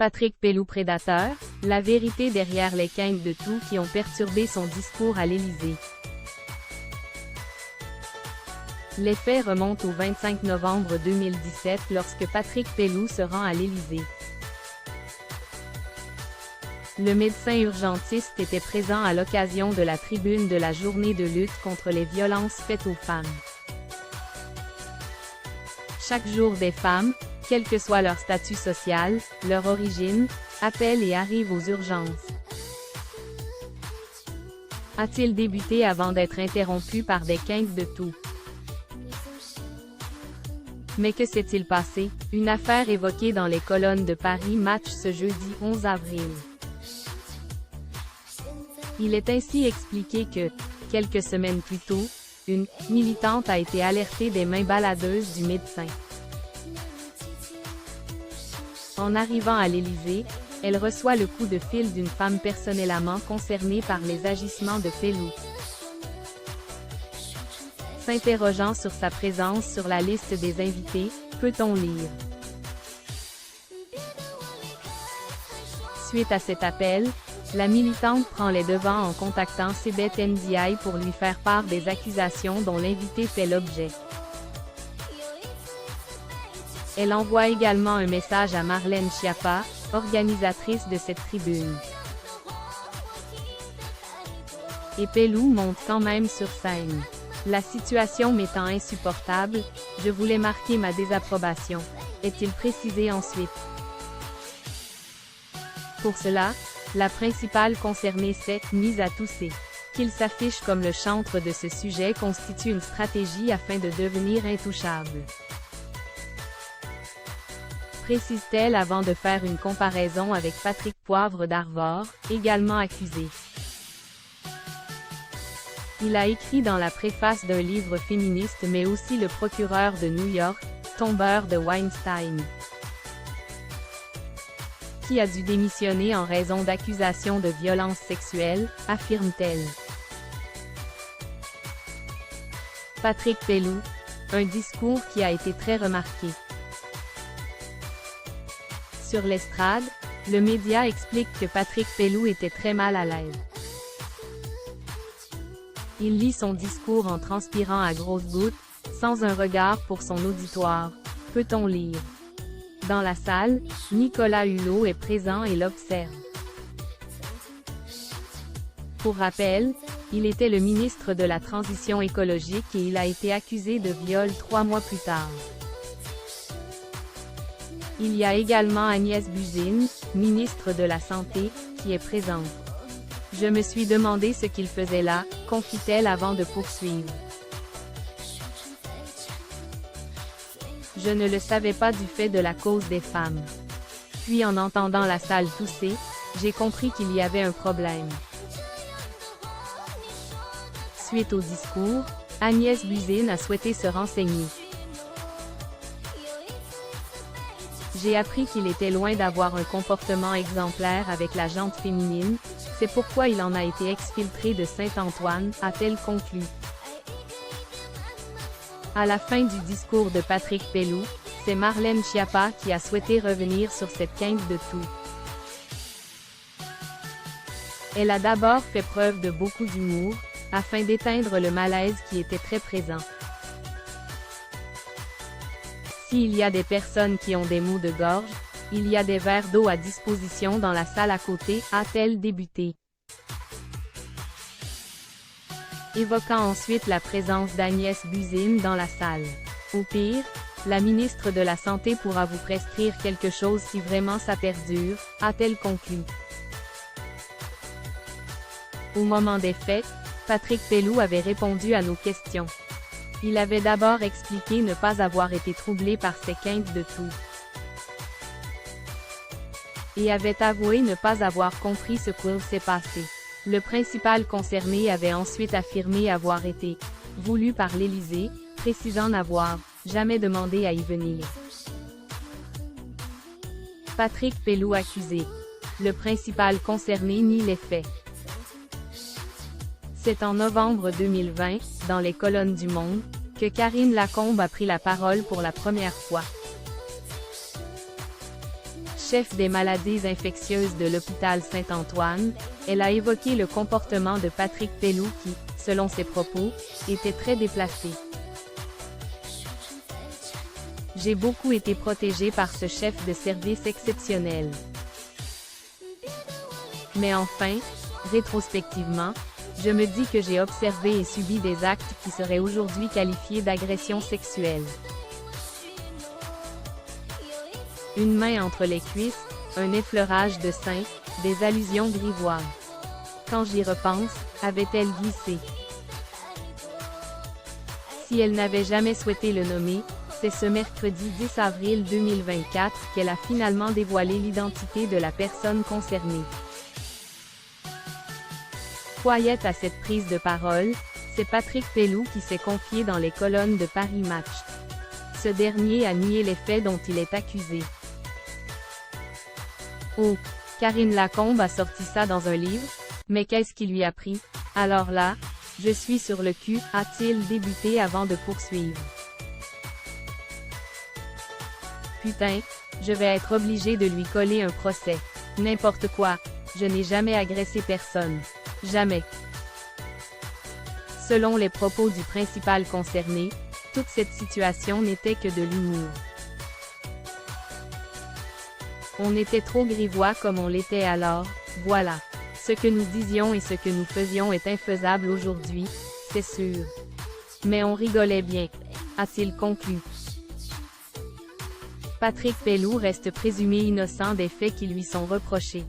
Patrick Pelloux prédateur, la vérité derrière les quintes de tout qui ont perturbé son discours à l'Élysée. Les faits remontent au 25 novembre 2017 lorsque Patrick Pelloux se rend à l'Élysée. Le médecin urgentiste était présent à l'occasion de la tribune de la journée de lutte contre les violences faites aux femmes. Chaque jour des femmes, quel que soit leur statut social, leur origine, appellent et arrivent aux urgences. A-t-il débuté avant d'être interrompu par des quintes de tout? Mais que s'est-il passé? Une affaire évoquée dans les colonnes de Paris Match ce jeudi 11 avril. Il est ainsi expliqué que, quelques semaines plus tôt, une militante a été alertée des mains baladeuses du médecin. En arrivant à l'Élysée, elle reçoit le coup de fil d'une femme personnellement concernée par les agissements de Pelloux. S'interrogeant sur sa présence sur la liste des invités, peut-on lire. Suite à cet appel, la militante prend les devants en contactant Sébeth Ndiaye pour lui faire part des accusations dont l'invité fait l'objet. Elle envoie également un message à Marlène Schiappa, organisatrice de cette tribune. Et Pelloux monte quand même sur scène. La situation m'étant insupportable, je voulais marquer ma désapprobation, est-il précisé ensuite. Pour cela, la principale concernée s'est mise à tousser. Qu'il s'affiche comme le chantre de ce sujet constitue une stratégie afin de devenir intouchable. Précise-t-elle avant de faire une comparaison avec Patrick Poivre d'Arvor, également accusé. Il a écrit dans la préface d'un livre féministe mais aussi le procureur de New York, tombeur de Weinstein, qui a dû démissionner en raison d'accusations de violences sexuelles, affirme-t-elle. Patrick Pelloux, un discours qui a été très remarqué. Sur l'estrade, le média explique que Patrick Pelloux était très mal à l'aise. Il lit son discours en transpirant à grosses gouttes, sans un regard pour son auditoire, peut-on lire. Dans la salle, Nicolas Hulot est présent et l'observe. Pour rappel, il était le ministre de la Transition écologique et il a été accusé de viol 3 mois plus tard. Il y a également Agnès Buzyn, ministre de la Santé, qui est présente. Je me suis demandé ce qu'il faisait là, confie-t-elle avant de poursuivre. Je ne le savais pas du fait de la cause des femmes. Puis en entendant la salle tousser, j'ai compris qu'il y avait un problème. Suite au discours, Agnès Buzyn a souhaité se renseigner. J'ai appris qu'il était loin d'avoir un comportement exemplaire avec la gente féminine, c'est pourquoi il en a été exfiltré de Saint-Antoine, a-t-elle conclu. À la fin du discours de Patrick Pelloux, c'est Marlène Schiappa qui a souhaité revenir sur cette quinte de tout. Elle a d'abord fait preuve de beaucoup d'humour, afin d'éteindre le malaise qui était très présent. S'il y a des personnes qui ont des maux de gorge, il y a des verres d'eau à disposition dans la salle à côté, a-t-elle débuté. Évoquant ensuite la présence d'Agnès Buzyn dans la salle. Au pire, la ministre de la Santé pourra vous prescrire quelque chose si vraiment ça perdure, a-t-elle conclu. Au moment des faits, Patrick Pelloux avait répondu à nos questions. Il avait d'abord expliqué ne pas avoir été troublé par ces quintes de tout. Et avait avoué ne pas avoir compris ce qu'il s'est passé. Le principal concerné avait ensuite affirmé avoir été voulu par l'Élysée, précisant n'avoir jamais demandé à y venir. Patrick Pelloux accusé. Le principal concerné nie les faits. C'est en novembre 2020, dans les colonnes du Monde, que Karine Lacombe a pris la parole pour la première fois. chef des maladies infectieuses de l'hôpital Saint-Antoine, elle a évoqué le comportement de Patrick Pelloux qui, selon ses propos, était très déplacé. J'ai beaucoup été protégée par ce chef de service exceptionnel. Mais enfin, rétrospectivement, je me dis que j'ai observé et subi des actes qui seraient aujourd'hui qualifiés d'agression sexuelle. Une main entre les cuisses, un effleurage de sein, des allusions grivoises. Quand j'y repense, avait-elle glissé? Si elle n'avait jamais souhaité le nommer, c'est ce mercredi 10 avril 2024 qu'elle a finalement dévoilé l'identité de la personne concernée. Quiet à cette prise de parole, c'est Patrick Pelloux qui s'est confié dans les colonnes de Paris Match. Ce dernier a nié les faits dont il est accusé. Oh, Karine Lacombe a sorti ça dans un livre? Mais qu'est-ce qui lui a pris? Alors là, je suis sur le cul, a-t-il débuté avant de poursuivre. Putain, je vais être obligé de lui coller un procès. N'importe quoi, je n'ai jamais agressé personne. Jamais. Selon les propos du principal concerné, toute cette situation n'était que de l'humour. On était trop grivois comme on l'était alors, voilà. Ce que nous disions et ce que nous faisions est infaisable aujourd'hui, c'est sûr. Mais on rigolait bien, a-t-il conclu. Patrick Pelloux reste présumé innocent des faits qui lui sont reprochés.